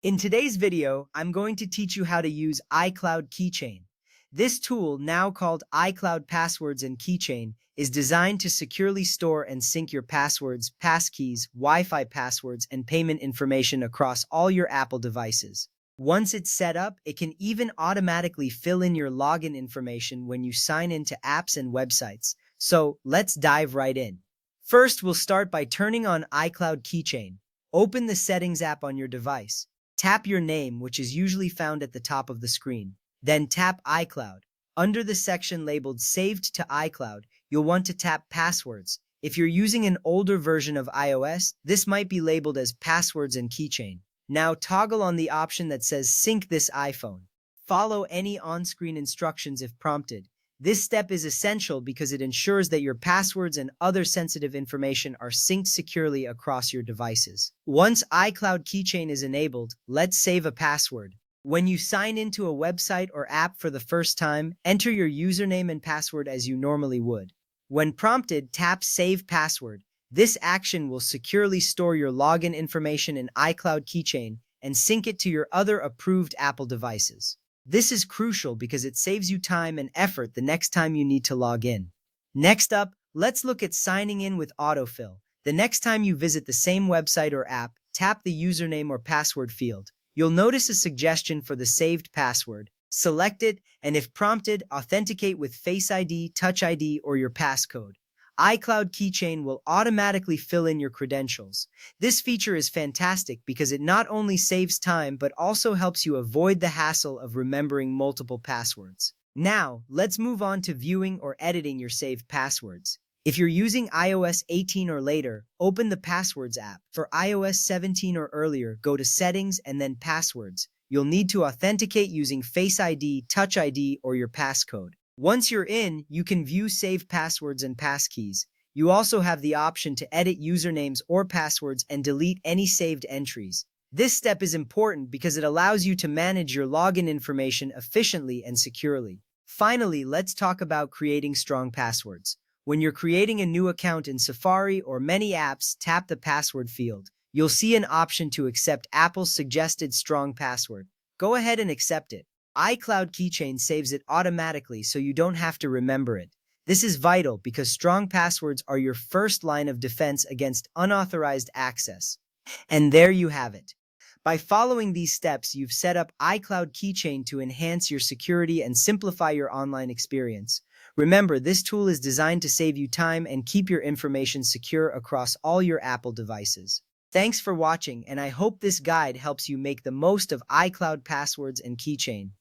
In today's video, I'm going to teach you how to use iCloud Keychain. This tool, now called iCloud Passwords and Keychain, is designed to securely store and sync your passwords, passkeys, Wi-Fi passwords, and payment information across all your Apple devices. Once it's set up, it can even automatically fill in your login information when you sign into apps and websites. So let's dive right in. First, we'll start by turning on iCloud Keychain. Open the Settings app on your device. Tap your name, which is usually found at the top of the screen. Then tap iCloud. Under the section labeled Saved to iCloud, you'll want to tap Passwords. If you're using an older version of iOS, this might be labeled as Passwords and Keychain. Now toggle on the option that says Sync this iPhone. Follow any on-screen instructions if prompted. This step is essential because it ensures that your passwords and other sensitive information are synced securely across your devices. Once iCloud Keychain is enabled, let's save a password. When you sign into a website or app for the first time, enter your username and password as you normally would. When prompted, tap Save Password. This action will securely store your login information in iCloud Keychain and sync it to your other approved Apple devices. This is crucial because it saves you time and effort the next time you need to log in. Next up, let's look at signing in with autofill. The next time you visit the same website or app, tap the username or password field. You'll notice a suggestion for the saved password. Select it, and if prompted, authenticate with Face ID, Touch ID, or your passcode. iCloud Keychain will automatically fill in your credentials. This feature is fantastic because it not only saves time but also helps you avoid the hassle of remembering multiple passwords. Now, let's move on to viewing or editing your saved passwords. If you're using iOS 18 or later, open the Passwords app. For iOS 17 or earlier, go to Settings and then Passwords. You'll need to authenticate using Face ID, Touch ID, or your passcode. Once you're in, you can view saved passwords and passkeys. You also have the option to edit usernames or passwords and delete any saved entries. This step is important because it allows you to manage your login information efficiently and securely. Finally, let's talk about creating strong passwords. When you're creating a new account in Safari or many apps, tap the password field. You'll see an option to accept Apple's suggested strong password. Go ahead and accept it. iCloud Keychain saves it automatically so you don't have to remember it. This is vital because strong passwords are your first line of defense against unauthorized access. And there you have it. By following these steps, you've set up iCloud Keychain to enhance your security and simplify your online experience. Remember, this tool is designed to save you time and keep your information secure across all your Apple devices. Thanks for watching, and I hope this guide helps you make the most of iCloud Passwords and Keychain.